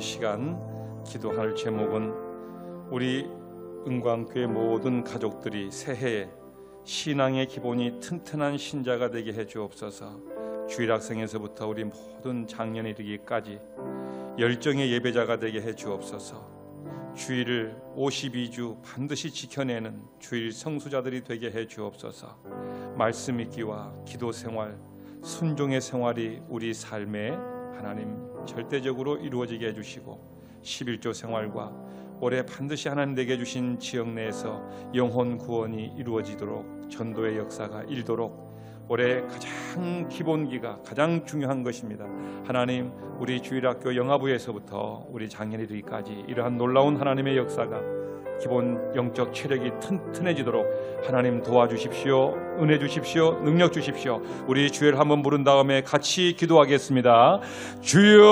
이 시간 기도할 제목은 우리 은광교회 모든 가족들이 새해에 신앙의 기본이 튼튼한 신자가 되게 해주옵소서. 주일학생에서부터 우리 모든 장년에 이르기까지 열정의 예배자가 되게 해주옵소서. 주일을 52주 반드시 지켜내는 주일 성수자들이 되게 해주옵소서. 말씀 읽기와 기도 생활, 순종의 생활이 우리 삶에 하나님 절대적으로 이루어지게 해주시고 11조 생활과 올해 반드시 하나님 내게 주신 지역 내에서 영혼 구원이 이루어지도록 전도의 역사가 일도록 올해 가장 기본기가 가장 중요한 것입니다. 하나님 우리 주일학교 영화부에서부터 우리 장년이들까지 이러한 놀라운 하나님의 역사가 기본 영적 체력이 튼튼해지도록 하나님 도와주십시오. 은혜 주십시오. 능력 주십시오. 우리 주일 한번 부른 다음에 같이 기도하겠습니다. 주여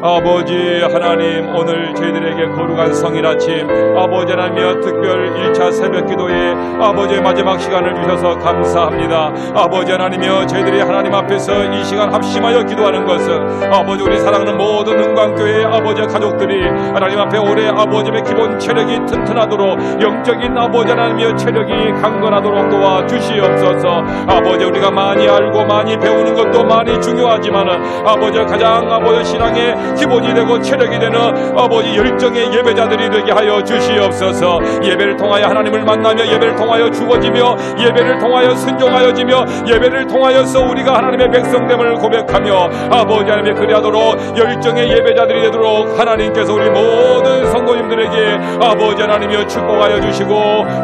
아버지 하나님, 오늘 저희들에게 거룩한 성일 아침 아버지 하나님여 특별 1차 새벽 기도에 아버지의 마지막 시간을 주셔서 감사합니다. 아버지 하나님여 저희들이 하나님 앞에서 이 시간 합심하여 기도하는 것은 아버지 우리 사랑하는 모든 은광교회 아버지 가족들이 하나님 앞에 올해 아버지의 기본 체력이 튼튼하도록 영적인 아버지 하나님의 체력이 강건하도록 도와주시옵소서. 아버지 우리가 많이 알고 많이 배우는 것도 많이 중요하지만은 아버지 가장 아버지 신앙의 기본이 되고 체력이 되는 아버지 열정의 예배자들이 되게 하여 주시옵소서. 예배를 통하여 하나님을 만나며 예배를 통하여 죽어지며 예배를 통하여 순종하여지며 예배를 통하여서 우리가 하나님의 백성됨을 고백하며 아버지 하나님의 그리하도록 열정의 예배자들이 되도록 하나님께서 우리 모든 성도님들에게 아버지 하나님이여 축복하여 주시고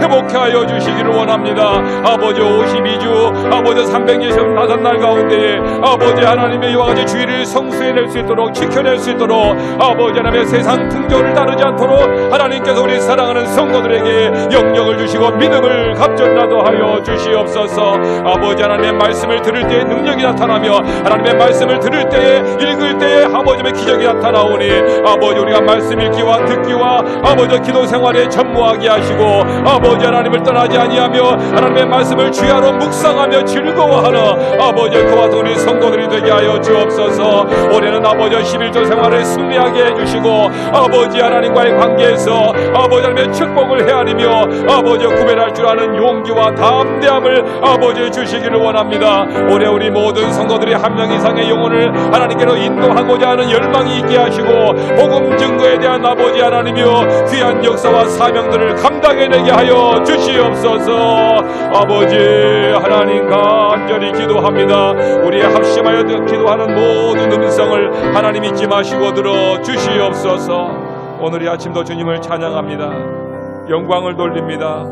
회복하여 주시기를 원합니다. 아버지 52주 아버지 365날 가운데에 아버지 하나님의 이와 같이 주일을 성수해낼 수 있도록 지켜낼 수 있도록 아버지 하나님의 세상 풍조를 따르지 않도록 하나님께서 우리 사랑하는 성도들에게 영역을 주시고 믿음을 갑절나도 하여 주시옵소서. 아버지 하나님의 말씀을 들을 때에 능력이 나타나며 하나님의 말씀을 들을 때에 읽을 때에 아버지의 기적이 나타나오니 아버지 우리가 말씀 읽기와 듣기와 아버지 기도 생활에 전무하게 하시고 아버지 하나님을 떠나지 아니하며 하나님의 말씀을 주야로 묵상하며 즐거워하는 아버지 그와 같은 우리 성도들이 되게 하여 주옵소서. 올해는 아버지 11조 생활을 승리하게 해주시고 아버지 하나님과의 관계에서 아버지 하나님의 축복을 헤아리며 아버지 구별할 줄 아는 용기와 담대함을 아버지 주시기를 원합니다. 올해 우리 모든 성도들이 한 명 이상의 영혼을 하나님께로 인도하고자 하는 열망이 있게 하시고 복음 증거에 대한 아버지 하나님이여 귀한 역사와 사명들을 감당해내게 하여 주시옵소서. 아버지 하나님 간절히 기도합니다. 우리의 합심하여 기도하는 모든 음성을 하나님 잊지 마시고 들어 주시옵소서. 오늘 이 아침도 주님을 찬양합니다. 영광을 돌립니다.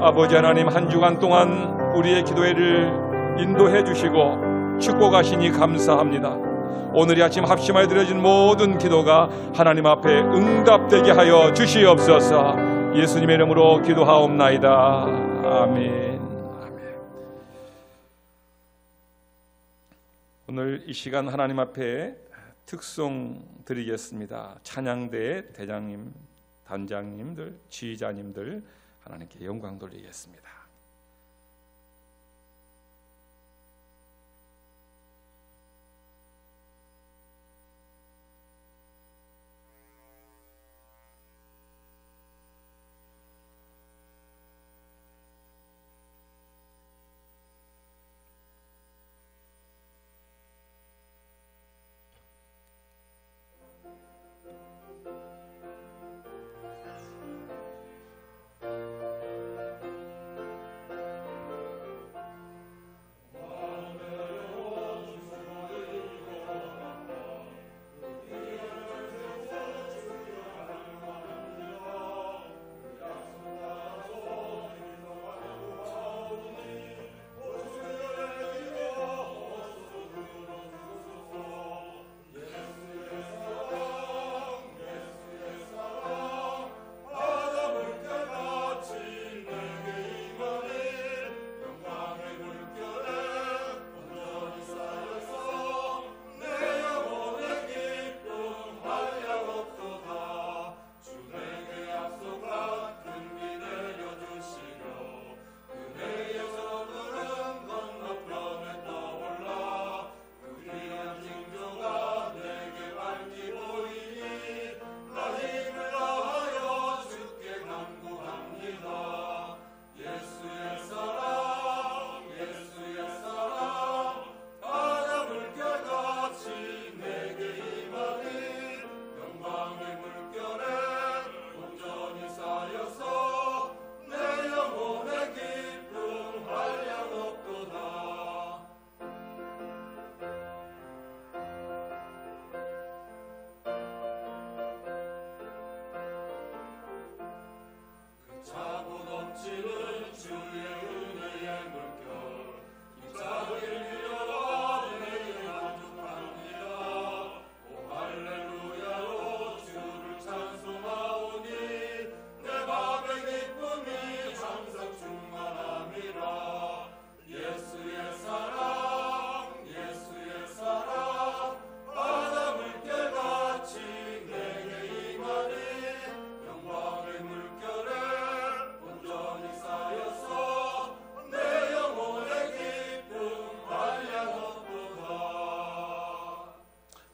아버지 하나님 한 주간 동안 우리의 기도회를 인도해 주시고 축복하시니 감사합니다. 오늘 이 아침 합심하여 드려진 모든 기도가 하나님 앞에 응답되게 하여 주시옵소서. 예수님의 이름으로 기도하옵나이다. 아멘. 오늘 이 시간 하나님 앞에 특송 드리겠습니다. 찬양대 대장님, 단장님들, 지휘자님들 하나님께 영광 돌리겠습니다.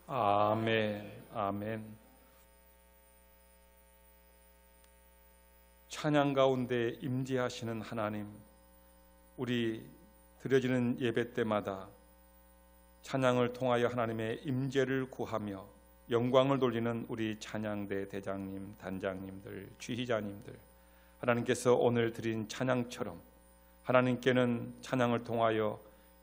아멘. 아멘. 찬양 가운데 임재하시는 하나님, 우리 드려지는 예배 때마다 찬양을 통하여 하나님의 임재를 구하며 영광을 돌리는 우리 찬양대 대장님, 단장님들, 지휘자님들, 하나님께서 오늘 드린 찬양처럼 하나님께는 찬양을 통하여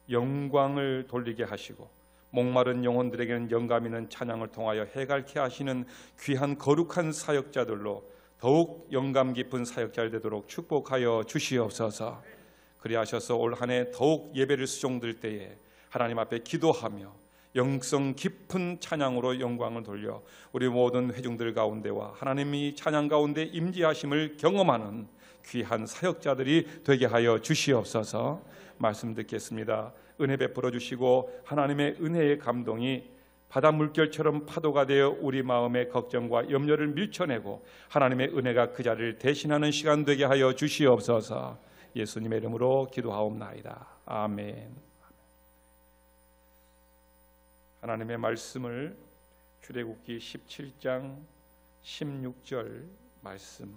영광을 돌리게 하시고 목마른 영혼들에게는 영감 있는 찬양을 통하여 해갈케 하시는 귀한 거룩한 사역자들로 더욱 영감 깊은 사역자를 되도록 축복하여 주시옵소서. 그리하셔서 올 한 해 더욱 예배를 수종들 때에 하나님 앞에 기도하며 영성 깊은 찬양으로 영광을 돌려 우리 모든 회중들 가운데와 하나님이 찬양 가운데 임재하심을 경험하는 귀한 사역자들이 되게 하여 주시옵소서. 말씀 듣겠습니다. 은혜 베풀어 주시고 하나님의 은혜의 감동이 바다 물결처럼 파도가 되어 우리 마음의 걱정과 염려를 밀쳐내고 하나님의 은혜가 그 자리를 대신하는 시간 되게 하여 주시옵소서. 예수님의 이름으로 기도하옵나이다. 아멘. 하나님의 말씀을 출애굽기 17장 16절 말씀,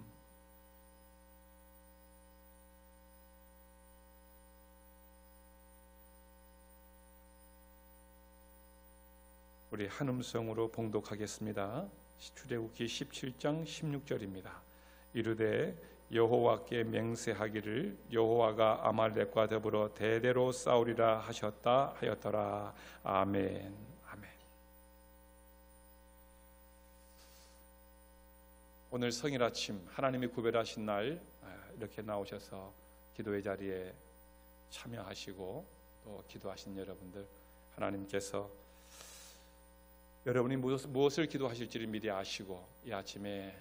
우리 한 음성으로 봉독하겠습니다. 출애굽기 17장 16절입니다. 이르되 여호와께 맹세하기를 여호와가 아말렉과 더불어 대대로 싸우리라 하셨다 하였더라. 아멘. 아멘. 오늘 성일 아침 하나님이 구별하신 날 이렇게 나오셔서 기도의 자리에 참여하시고 또 기도하신 여러분들, 하나님께서 여러분이 무엇을 기도하실지를 미리 아시고 이 아침에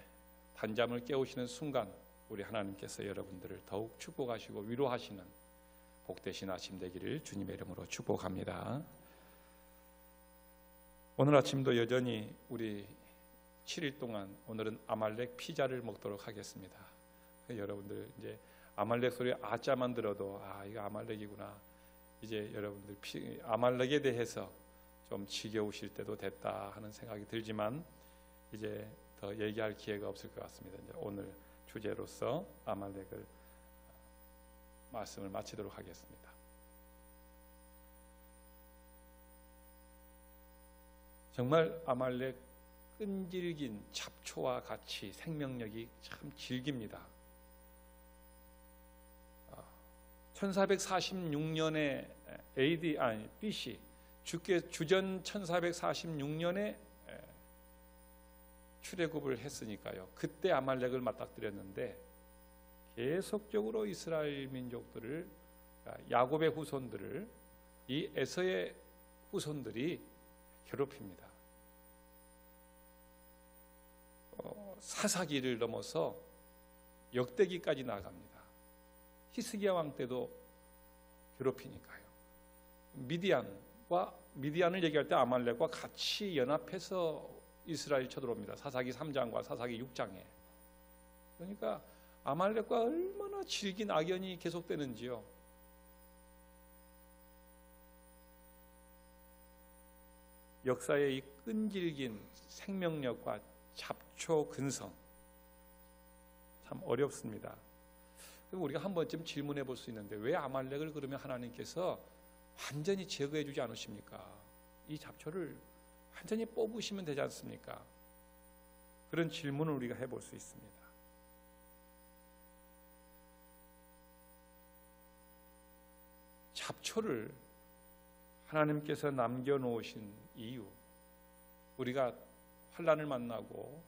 단잠을 깨우시는 순간 우리 하나님께서 여러분들을 더욱 축복하시고 위로하시는 복되신 아침 되기를 주님의 이름으로 축복합니다. 오늘 아침도 여전히 우리 7일 동안 오늘은 아말렉 피자를 먹도록 하겠습니다. 여러분들 이제 아말렉 소리 아자만 들어도 이거 아말렉이구나. 이제 여러분들 아말렉에 대해서 좀 지겨우실 때도 됐다 하는 생각이 들지만 이제 더 얘기할 기회가 없을 것 같습니다. 이제 오늘 주제로서 아말렉을 말씀을 마치도록 하겠습니다. 정말 아말렉 끈질긴 잡초와 같이 생명력이 참 질깁니다. 1446년에 BC 주전 1446년에 출애굽을 했으니까요. 그때 아말렉을 맞닥뜨렸는데 계속적으로 이스라엘 민족들을, 야곱의 후손들을 이 에서의 후손들이 괴롭힙니다. 사사기를 넘어서 역대기까지 나갑니다. 히스기야 왕 때도 괴롭히니까요. 미디안을 얘기할 때 아말렉과 같이 연합해서 이스라엘 쳐들어옵니다. 사사기 3장과 사사기 6장에. 그러니까 아말렉과 얼마나 질긴 악연이 계속되는지요. 역사의 이 끈질긴 생명력과 잡초 근성 참 어렵습니다. 그럼 우리가 한 번쯤 질문해 볼 수 있는데 왜 아말렉을 그러면 하나님께서 완전히 제거해 주지 않으십니까? 이 잡초를 완전히 뽑으시면 되지 않습니까? 그런 질문을 우리가 해볼 수 있습니다. 잡초를 하나님께서 남겨놓으신 이유, 우리가 환난을 만나고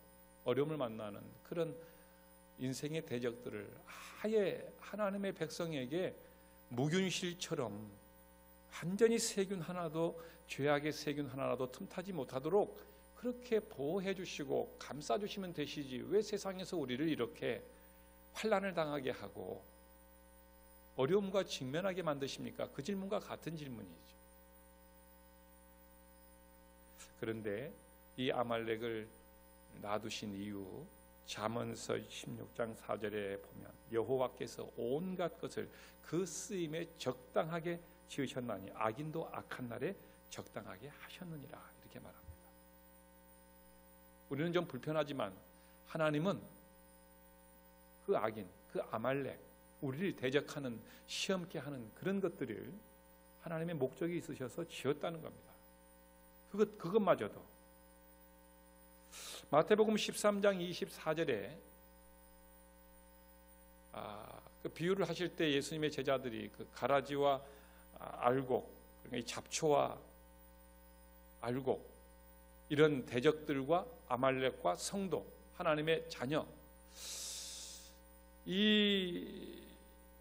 어려움을 만나는 그런 인생의 대적들을 아예 하나님의 백성에게 무균실처럼 완전히 세균 하나도, 죄악의 세균 하나라도 틈타지 못하도록 그렇게 보호해 주시고 감싸 주시면 되시지 왜 세상에서 우리를 이렇게 환난을 당하게 하고 어려움과 직면하게 만드십니까? 그 질문과 같은 질문이죠. 그런데 이 아말렉을 놔두신 이유, 잠언서 16장 4절에 보면 여호와께서 온갖 것을 그 쓰임에 적당하게 지으셨나니 악인도 악한 날에 적당하게 하셨느니라 이렇게 말합니다. 우리는 좀 불편하지만 하나님은 그 악인, 그 아말렉, 우리를 대적하는, 시험케 하는 그런 것들을 하나님의 목적이 있으셔서 지었다는 겁니다. 그것마저도 마태복음 13장 24절에 그 비유를 하실 때 예수님의 제자들이 그 가라지와 알곡, 그러니까 이 잡초와 알곡, 이런 대적들과 아말렉과 성도, 하나님의 자녀, 이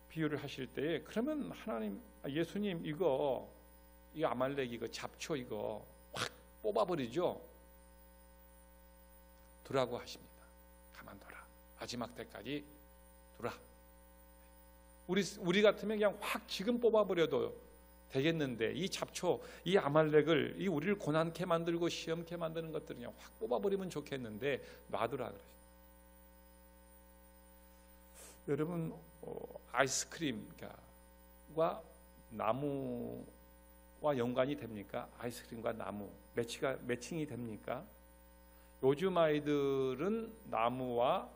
비유를 하실 때에 그러면 예수님 이 아말렉 이거 잡초 이거 확 뽑아버리죠. 두라고 하십니다. 가만둬라. 마지막 때까지 두라. 우리 같으면 그냥 확 지금 뽑아버려도 되겠는데 이 잡초, 이 아말렉을, 이 우리를 고난케 만들고 시험케 만드는 것들을 그냥 확 뽑아버리면 좋겠는데 놔두라 그러십니다. 여러분, 아이스크림과 나무와 연관이 됩니까? 아이스크림과 나무 매칭이 됩니까? 요즘 아이들은 나무와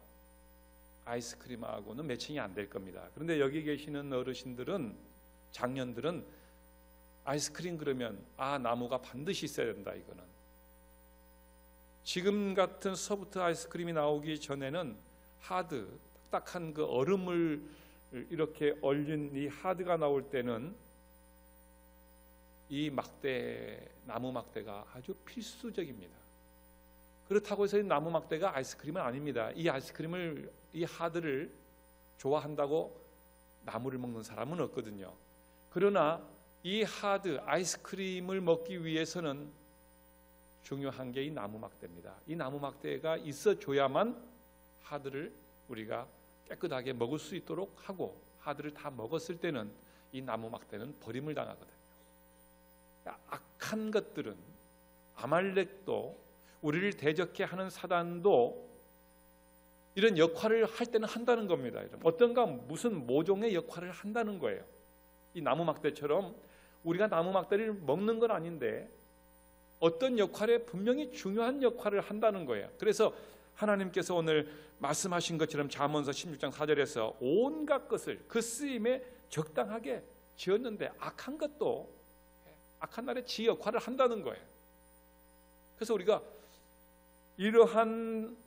아이스크림하고는 매칭이 안 될 겁니다. 그런데 여기 계시는 어르신들은, 장년들은 아이스크림 그러면 나무가 반드시 있어야 된다. 이거는 지금 같은 소프트 아이스크림이 나오기 전에는 하드, 딱딱한 그 얼음을 이렇게 얼린 이 하드가 나올 때는 이 나무 막대가 아주 필수적입니다. 그렇다고 해서 이 나무 막대가 아이스크림은 아닙니다. 이 하드를 좋아한다고 나무를 먹는 사람은 없거든요. 그러나 이 아이스크림을 먹기 위해서는 중요한 게 이 나무 막대입니다. 이 나무 막대가 있어줘야만 하드를 우리가 깨끗하게 먹을 수 있도록 하고, 하드를 다 먹었을 때는 이 나무 막대는 버림을 당하거든요. 악한 것들은, 아말렉도, 우리를 대적해 하는 사단도 이런 역할을 할 때는 한다는 겁니다. 어떤가 무슨 모종의 역할을 한다는 거예요. 이 나무 막대처럼 우리가 나무 막대를 먹는 건 아닌데 어떤 역할에 분명히 중요한 역할을 한다는 거예요. 그래서 하나님께서 오늘 말씀하신 것처럼 잠언서 16장 4절에서 온갖 것을 그 쓰임에 적당하게 지었는데 악한 것도 악한 날에 지 역할을 한다는 거예요. 그래서 우리가 이러한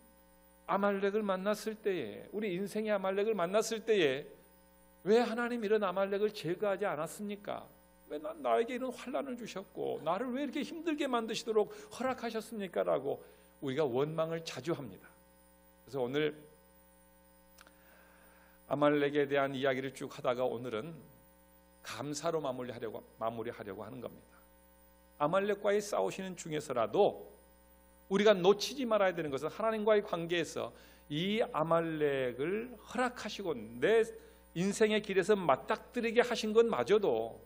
아말렉을 만났을 때에, 우리 인생의 아말렉을 만났을 때에 왜 하나님 이런 아말렉을 제거하지 않았습니까? 왜 나에게 이런 환난을 주셨고 나를 왜 이렇게 힘들게 만드시도록 허락하셨습니까? 라고 우리가 원망을 자주 합니다. 그래서 오늘 아말렉에 대한 이야기를 쭉 하다가 오늘은 감사로 마무리하려고 하는 겁니다. 아말렉과의 싸우시는 중에서라도 우리가 놓치지 말아야 되는 것은 하나님과의 관계에서 이 아말렉을 허락하시고 내 인생의 길에서 맞닥뜨리게 하신 것마저도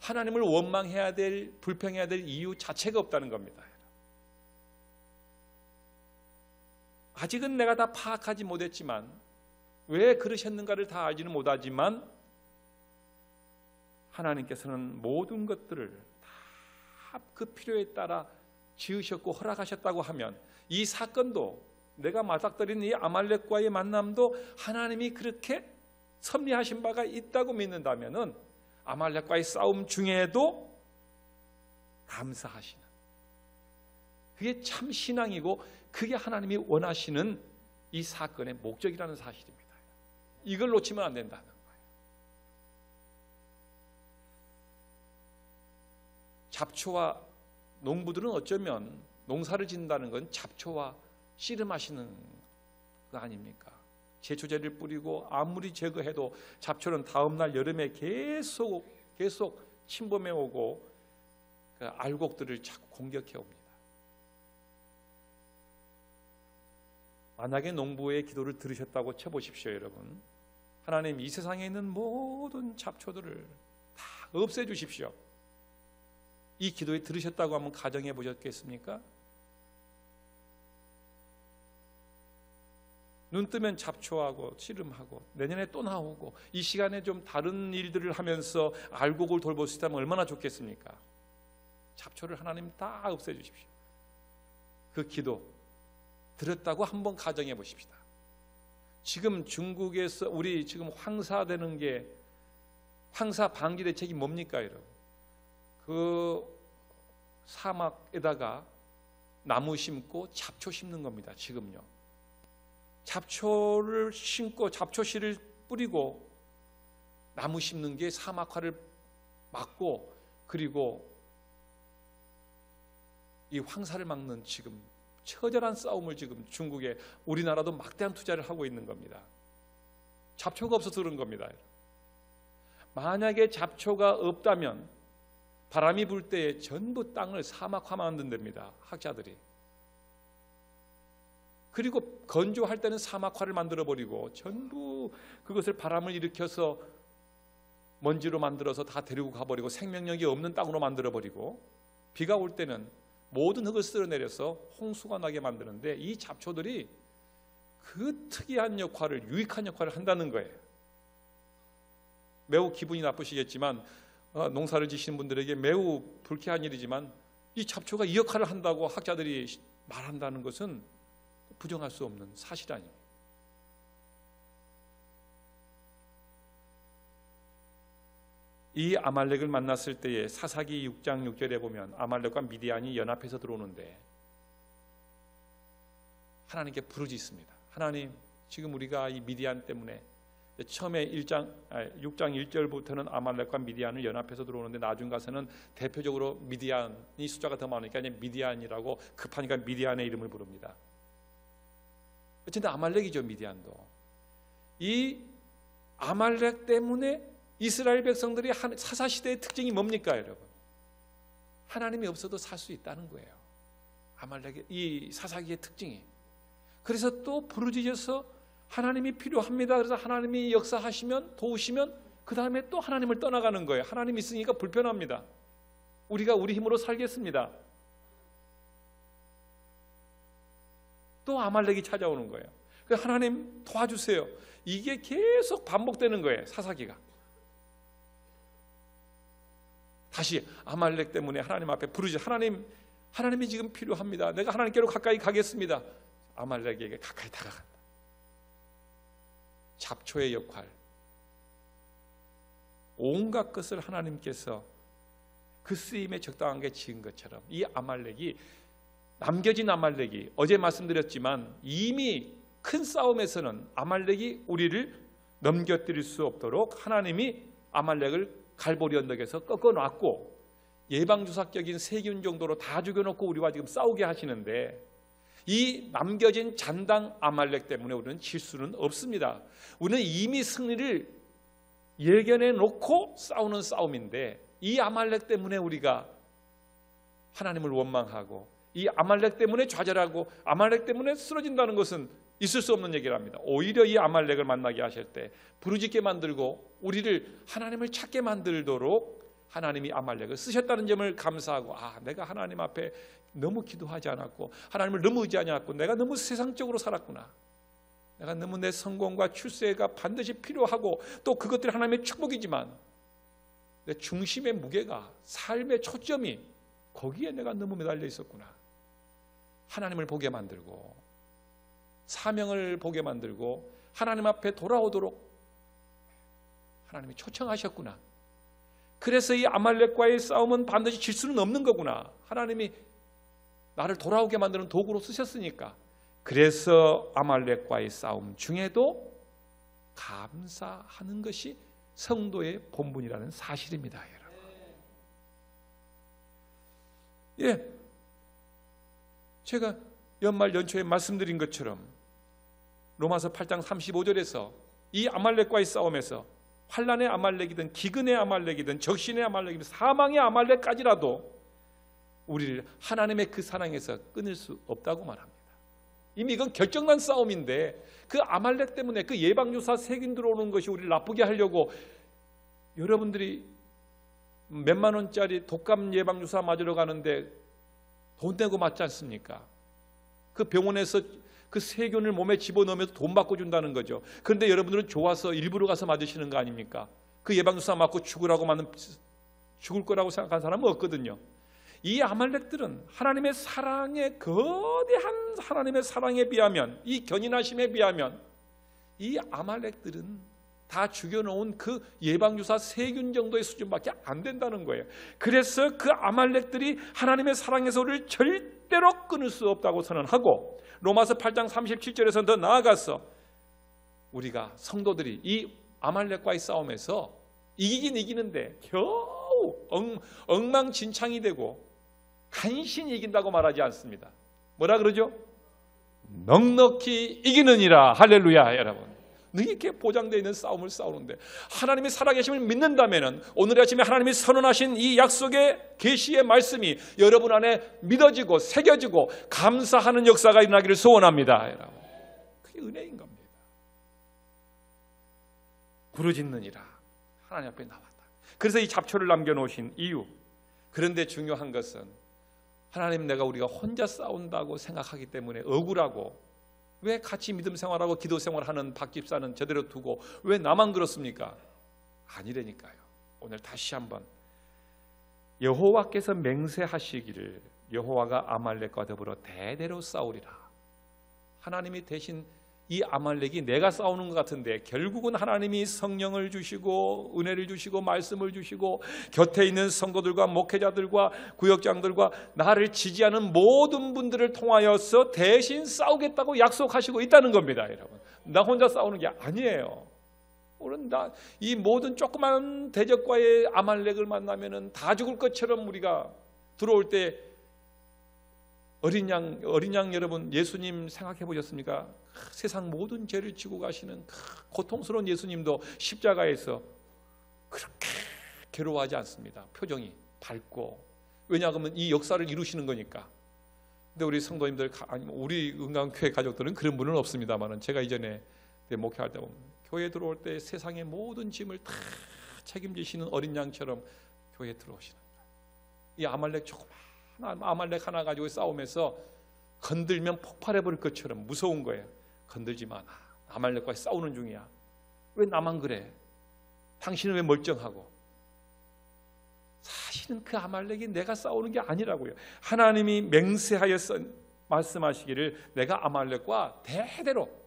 하나님을 원망해야 될, 불평해야 될 이유 자체가 없다는 겁니다. 아직은 내가 다 파악하지 못했지만, 왜 그러셨는가를 다 알지는 못하지만 하나님께서는 모든 것들을 다 그 필요에 따라 지으셨고 허락하셨다고 하면 이 사건도, 내가 맞닥뜨린 이 아말렉과의 만남도 하나님이 그렇게 섭리하신 바가 있다고 믿는다면은 아말렉과의 싸움 중에도 감사하시는, 그게 참 신앙이고 그게 하나님이 원하시는 이 사건의 목적이라는 사실입니다. 이걸 놓치면 안 된다는 거예요. 잡초와 농부들은 어쩌면 농사를 짓는다는 건 잡초와 씨름하시는 거 아닙니까? 제초제를 뿌리고 아무리 제거해도 잡초는 다음날 여름에 계속 침범해 오고 그 알곡들을 자꾸 공격해 옵니다. 만약에 농부의 기도를 들으셨다고 쳐보십시오, 여러분. 하나님, 이 세상에 있는 모든 잡초들을 다 없애주십시오. 이 기도에 들으셨다고 한번 가정해 보셨겠습니까? 눈 뜨면 잡초하고 씨름하고 내년에 또 나오고 이 시간에 좀 다른 일들을 하면서 알곡을 돌볼 수 있다면 얼마나 좋겠습니까? 잡초를 하나님 다 없애주십시오. 그 기도 들었다고 한번 가정해 보십시다. 지금 중국에서 우리 지금 황사되는 게 황사 방지 대책이 뭡니까, 여러분? 그 사막에다가 나무 심고 잡초 심는 겁니다. 지금요. 잡초를 심고 잡초 씨를 뿌리고 나무 심는 게 사막화를 막고, 그리고 이 황사를 막는 지금 처절한 싸움을 지금 중국에, 우리나라도 막대한 투자를 하고 있는 겁니다. 잡초가 없어서 그런 겁니다. 만약에 잡초가 없다면 바람이 불 때 전부 땅을 사막화 만든답니다, 학자들이. 그리고 건조할 때는 사막화를 만들어버리고 전부 그것을 바람을 일으켜서 먼지로 만들어서 다 데리고 가버리고 생명력이 없는 땅으로 만들어버리고, 비가 올 때는 모든 흙을 쓸어내려서 홍수가 나게 만드는데, 이 잡초들이 그 특이한 역할을, 유익한 역할을 한다는 거예요. 매우 기분이 나쁘시겠지만, 농사를 지시는 분들에게 매우 불쾌한 일이지만, 이 잡초가 이 역할을 한다고 학자들이 말한다는 것은 부정할 수 없는 사실 아닙니다. 이 아말렉을 만났을 때에 사사기 6장 6절에 보면 아말렉과 미디안이 연합해서 들어오는데 하나님께 부르짖습니다. 하나님, 지금 우리가 이 미디안 때문에, 처음에 6장 1절부터는 아말렉과 미디안을 연합해서 들어오는데 나중 가서는 대표적으로 미디안이 숫자가 더 많으니까 이제 미디안이라고 급하니까 미디안의 이름을 부릅니다. 어쨌든 아말렉이죠, 미디안도. 이 아말렉 때문에 이스라엘 백성들이 사사시대의 특징이 뭡니까, 여러분? 하나님이 없어도 살 수 있다는 거예요. 아말렉의 이 사사기의 특징이. 그래서 또 부르짖어서 하나님이 필요합니다. 그래서 하나님이 역사하시면, 도우시면 그 다음에 또 하나님을 떠나가는 거예요. 하나님이 있으니까 불편합니다. 우리가 우리 힘으로 살겠습니다. 또 아말렉이 찾아오는 거예요. 하나님 도와주세요. 이게 계속 반복되는 거예요, 사사기가. 다시 아말렉 때문에 하나님 앞에 부르짖어. 하나님이 지금 필요합니다. 내가 하나님께로 가까이 가겠습니다. 아말렉에게 가까이 다가간다. 잡초의 역할, 온갖 것을 하나님께서 그 쓰임에 적당하게 지은 것처럼 이 아말렉이, 남겨진 아말렉이, 어제 말씀드렸지만 이미 큰 싸움에서는 아말렉이 우리를 넘겨뜨릴 수 없도록 하나님이 아말렉을 갈보리 언덕에서 꺾어놨고, 예방주사격인 세균 정도로 다 죽여놓고 우리와 지금 싸우게 하시는데, 이 남겨진 잔당 아말렉 때문에 우리는 질 수는 없습니다. 우리는 이미 승리를 예견해 놓고 싸우는 싸움인데, 이 아말렉 때문에 우리가 하나님을 원망하고, 이 아말렉 때문에 좌절하고, 아말렉 때문에 쓰러진다는 것은 있을 수 없는 얘기를 합니다. 오히려 이 아말렉을 만나게 하실 때 부르짖게 만들고 우리를 하나님을 찾게 만들도록 하나님이 아말렉을 쓰셨다는 점을 감사하고, 내가 하나님 앞에 너무 기도하지 않았고, 하나님을 너무 의지하지 않았고, 내가 너무 세상적으로 살았구나. 내가 너무 내 성공과 출세가 반드시 필요하고, 또 그것들이 하나님의 축복이지만 내 중심의 무게가, 삶의 초점이 거기에 내가 너무 매달려 있었구나. 하나님을 보게 만들고, 사명을 보게 만들고, 하나님 앞에 돌아오도록 하나님이 초청하셨구나. 그래서 이 아말렉과의 싸움은 반드시 질 수는 없는 거구나. 하나님이 나를 돌아오게 만드는 도구로 쓰셨으니까. 그래서 아말렉과의 싸움 중에도 감사하는 것이 성도의 본분이라는 사실입니다, 여러분. 예, 제가 연말 연초에 말씀드린 것처럼 로마서 8장 35절에서 이 아말렉과의 싸움에서 환난의 아말렉이든 기근의 아말렉이든 적신의 아말렉이든 사망의 아말렉까지라도 우리를 하나님의 그 사랑에서 끊을 수 없다고 말합니다. 이미 이건 결정난 싸움인데, 그 아말렉 때문에, 그 예방주사 세균 들어오는 것이 우리를 나쁘게 하려고, 여러분들이 몇만 원짜리 독감 예방주사 맞으러 가는데 돈 내고 맞지 않습니까? 그 병원에서 그 세균을 몸에 집어넣으면서 돈 받고 준다는 거죠. 그런데 여러분들은 좋아서 일부러 가서 맞으시는 거 아닙니까? 그 예방주사 맞고 죽을 거라고 생각한 사람은 없거든요. 이 아말렉들은 하나님의 사랑에, 거대한 하나님의 사랑에 비하면, 이 견인하심에 비하면 이 아말렉들은 다 죽여놓은 그 예방주사 세균 정도의 수준밖에 안 된다는 거예요. 그래서 그 아말렉들이 하나님의 사랑에서 우리를 절대로 끊을 수 없다고 선언하고, 로마서 8장 37절에서는 더 나아가서 우리가 성도들이 이 아말렉과의 싸움에서 이기긴 이기는데 겨우 엉망진창이 되고 간신히 이긴다고 말하지 않습니다. 뭐라 그러죠? 넉넉히 이기느니라. 할렐루야. 여러분, 이렇게 보장되어 있는 싸움을 싸우는데, 하나님의 살아계심을 믿는다면 오늘 아침에 하나님이 선언하신 이 약속의 계시의 말씀이 여러분 안에 믿어지고 새겨지고 감사하는 역사가 일어나기를 소원합니다. 여러분, 그게 은혜인 겁니다. 부르짖느니라. 하나님 앞에 나왔다. 그래서 이 잡초를 남겨놓으신 이유. 그런데 중요한 것은 하나님, 내가 우리가 혼자 싸운다고 생각하기 때문에 억울하고, 왜 같이 믿음 생활하고 기도 생활하는 박 집사는 제대로 두고 왜 나만 그렇습니까? 아니라니까요. 오늘 다시 한번 여호와께서 맹세하시기를 여호와가 아말렉과 더불어 대대로 싸우리라. 하나님이 대신 이 아말렉이 내가 싸우는 것 같은데 결국은 하나님이 성령을 주시고 은혜를 주시고 말씀을 주시고 곁에 있는 성도들과 목회자들과 구역장들과 나를 지지하는 모든 분들을 통하여서 대신 싸우겠다고 약속하시고 있다는 겁니다. 여러분, 나 혼자 싸우는 게 아니에요. 오늘 이 모든 조그만 대적과의 아말렉을 만나면은 다 죽을 것처럼 우리가 들어올 때 어린 양 여러분, 예수님 생각해 보셨습니까? 세상 모든 죄를 지고 가시는 고통스러운 예수님도 십자가에서 그렇게 괴로워하지 않습니다. 표정이 밝고. 왜냐하면 이 역사를 이루시는 거니까. 근데 우리 성도님들, 아니면 우리 은강교회 가족들은 그런 분은 없습니다만은, 제가 이전에 목회할 때 보면 교회 들어올 때 세상의 모든 짐을 다 책임지시는 어린 양처럼 교회에 들어오시는 거예요. 이 아말렉 아말렉 하나 가지고 싸우면서 건들면 폭발해버릴 것처럼 무서운 거예요. 건들지 마. 아말렉과 싸우는 중이야. 왜 나만 그래? 당신은 왜 멀쩡하고? 사실은 그 아말렉이 내가 싸우는 게 아니라고요. 하나님이 맹세하여 말씀하시기를 내가 아말렉과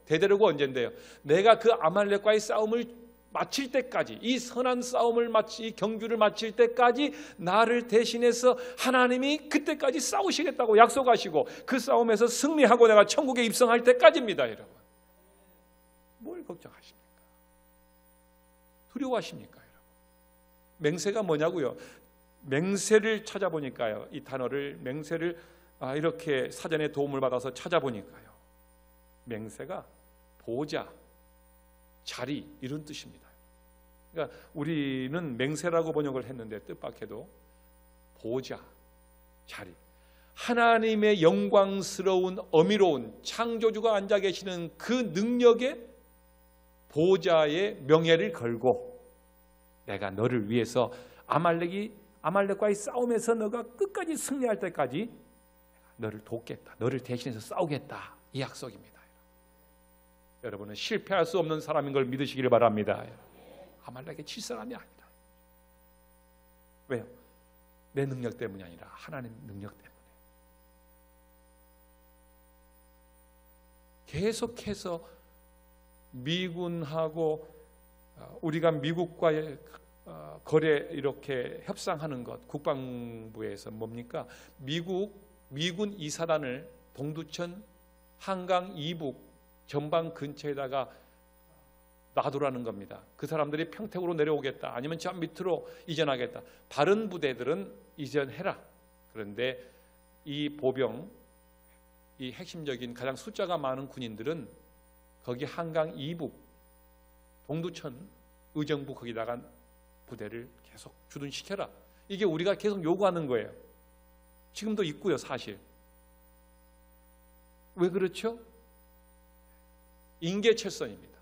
대대로가 언젠데요? 내가 그 아말렉과의 싸움을 마칠 때까지, 이 선한 싸움을 이 경주를 마칠 때까지 나를 대신해서 하나님이 그때까지 싸우시겠다고 약속하시고, 그 싸움에서 승리하고 내가 천국에 입성할 때까지입니다. 여러분, 뭘 걱정하십니까? 두려워하십니까? 여러분, 맹세가 뭐냐고요? 맹세를 찾아보니까요, 이 단어를 맹세를 이렇게 사전에 도움을 받아서 찾아보니까요, 맹세가 보좌, 자리, 이런 뜻입니다. 그러니까 우리는 맹세라고 번역을 했는데 뜻밖에도 보좌, 자리, 하나님의 영광스러운 어미로운 창조주가 앉아 계시는 그 능력의 보좌의 명예를 걸고, 내가 너를 위해서 아말렉과의 싸움에서 너가 끝까지 승리할 때까지 너를 돕겠다, 너를 대신해서 싸우겠다, 이 약속입니다. 여러분은 실패할 수 없는 사람인 걸 믿으시기를 바랍니다. 아말렉에 칠 사람이 아니다. 왜요? 내 능력 때문이 아니라 하나님 능력 때문에. 계속해서 미군하고 우리가 미국과의 거래 이렇게 협상하는 것, 국방부에서 뭡니까? 미군 이사단을 동두천 한강 이북 전방 근처에다가 놔두라는 겁니다. 그 사람들이 평택으로 내려오겠다, 아니면 저 밑으로 이전하겠다. 다른 부대들은 이전해라. 그런데 이 보병, 이 핵심적인 가장 숫자가 많은 군인들은 거기 한강 이북 동두천 의정부 거기다가 부대를 계속 주둔시켜라. 이게 우리가 계속 요구하는 거예요. 지금도 있고요, 사실. 왜 그렇죠? 인계철선입니다.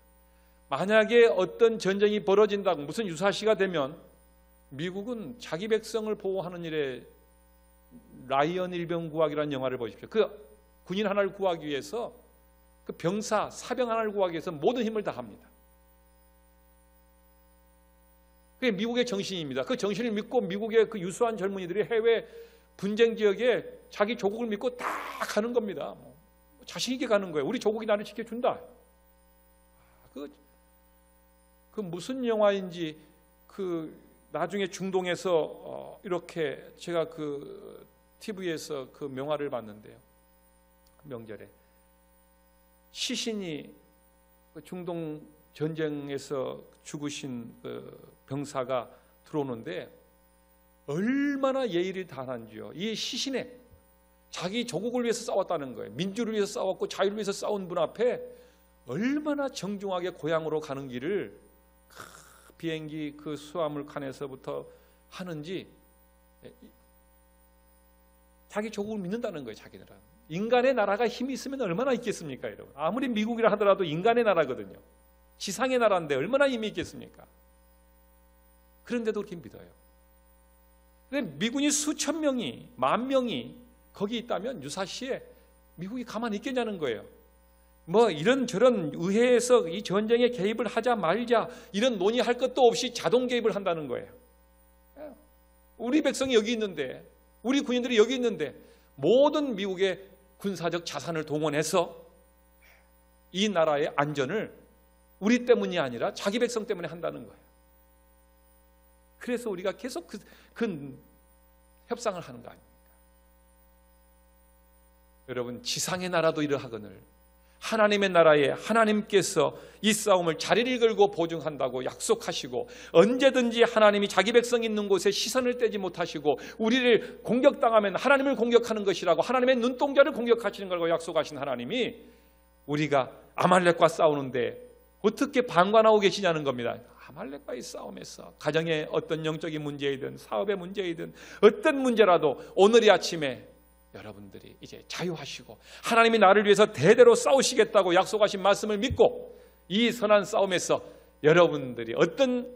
만약에 어떤 전쟁이 벌어진다고, 무슨 유사시가 되면 미국은 자기 백성을 보호하는 일에 라이언 일병 구하기라는 영화를 보십시오. 그 군인 하나를 구하기 위해서, 그 사병 하나를 구하기 위해서 모든 힘을 다합니다. 그게 미국의 정신입니다. 그 정신을 믿고 미국의 그 유수한 젊은이들이 해외 분쟁 지역에 자기 조국을 믿고 다 가는 겁니다. 자신 있게 가는 거예요. 우리 조국이 나를 지켜준다. 그 무슨 영화인지 나중에 중동에서 이렇게 제가 TV에서 그 명화를 봤는데요. 명절에 시신이 중동 전쟁에서 죽으신 병사가 들어오는데 얼마나 예의를 다하는지요. 이 시신에 자기 조국을 위해서 싸웠다는 거예요. 민주를 위해서 싸웠고 자유를 위해서 싸운 분 앞에 얼마나 정중하게 고향으로 가는 길을 비행기 수화물 칸에서부터 하는지 자기 조국을 믿는다는 거예요. 자기들은. 인간의 나라가 힘이 있으면 얼마나 있겠습니까, 여러분? 아무리 미국이라 하더라도 인간의 나라거든요. 지상의 나라인데 얼마나 힘이 있겠습니까? 그런데도 그렇게 믿어요. 근데 미군이 수천 명이, 만 명이 거기 있다면 유사시에 미국이 가만히 있겠냐는 거예요. 이런저런 의회에서 이 전쟁에 개입을 하자 말자 이런 논의할 것도 없이 자동 개입을 한다는 거예요. 우리 백성이 여기 있는데, 우리 군인들이 여기 있는데 모든 미국의 군사적 자산을 동원해서 이 나라의 안전을 우리 때문이 아니라 자기 백성 때문에 한다는 거예요. 그래서 우리가 계속 그 협상을 하는 거 아닙니까? 여러분, 지상의 나라도 이러하거늘 하나님의 나라에 하나님께서 이 싸움을 자리를 걸고 보증한다고 약속하시고 언제든지 하나님이 자기 백성 있는 곳에 시선을 떼지 못하시고 우리를 공격당하면 하나님을 공격하는 것이라고 하나님의 눈동자를 공격하시는 걸고 약속하신 하나님이 우리가 아말렉과 싸우는데 어떻게 방관하고 계시냐는 겁니다. 아말렉과의 싸움에서 가정의 어떤 영적인 문제이든 사업의 문제이든 어떤 문제라도 오늘 이 아침에 여러분들이 이제 자유하시고 하나님이 나를 위해서 대대로 싸우시겠다고 약속하신 말씀을 믿고 이 선한 싸움에서 여러분들이 어떤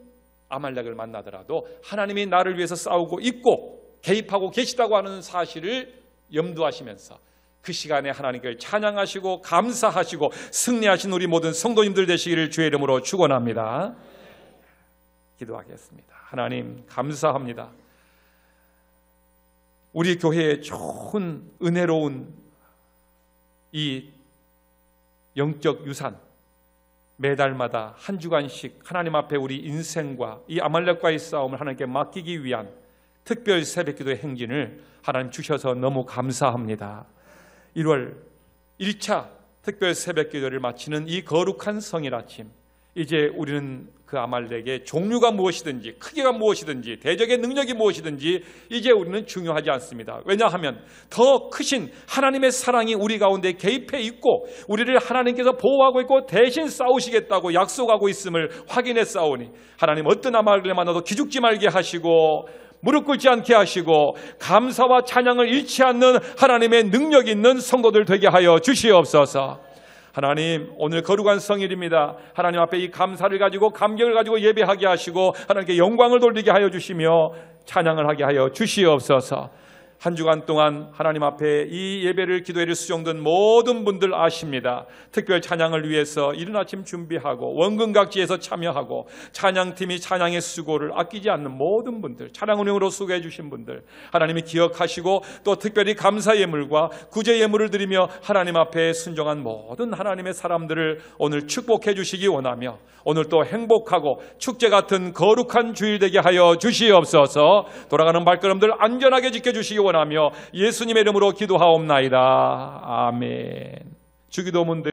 아말렉을 만나더라도 하나님이 나를 위해서 싸우고 있고 개입하고 계시다고 하는 사실을 염두하시면서 그 시간에 하나님께 찬양하시고 감사하시고 승리하신 우리 모든 성도님들 되시기를 주의 이름으로 축원합니다. 기도하겠습니다. 하나님 감사합니다. 우리 교회의 좋은 은혜로운 이 영적 유산 매달마다 한 주간씩 하나님 앞에 우리 인생과 이 아말렉과의 싸움을 하나님께 맡기기 위한 특별 새벽기도의 행진을 하나님 주셔서 너무 감사합니다. 1월 1차 특별 새벽기도를 마치는 이 거룩한 성일 아침, 이제 우리는 그 아말렉의 종류가 무엇이든지 크기가 무엇이든지 대적의 능력이 무엇이든지 이제 우리는 중요하지 않습니다. 왜냐하면 더 크신 하나님의 사랑이 우리 가운데 개입해 있고 우리를 하나님께서 보호하고 있고 대신 싸우시겠다고 약속하고 있음을 확인해 싸우니 하나님 어떤 아말렉을 만나도 기죽지 말게 하시고 무릎 꿇지 않게 하시고 감사와 찬양을 잃지 않는 하나님의 능력 있는 성도들 되게 하여 주시옵소서. 하나님, 오늘 거룩한 성일입니다. 하나님 앞에 이 감사를 가지고 감격을 가지고 예배하게 하시고 하나님께 영광을 돌리게 하여 주시며 찬양을 하게 하여 주시옵소서. 한 주간 동안 하나님 앞에 이 예배를 기도회를 수종든 모든 분들 아십니다. 특별 찬양을 위해서 이른 아침 준비하고 원근각지에서 참여하고 찬양팀이 찬양의 수고를 아끼지 않는 모든 분들, 찬양 운영으로 수고해 주신 분들 하나님이 기억하시고 또 특별히 감사 예물과 구제 예물을 드리며 하나님 앞에 순종한 모든 하나님의 사람들을 오늘 축복해 주시기 원하며 오늘 또 행복하고 축제 같은 거룩한 주일 되게 하여 주시옵소서. 돌아가는 발걸음들 안전하게 지켜주시기 원하며 예수님의 이름으로 기도하옵나이다. 아멘. 주기도문들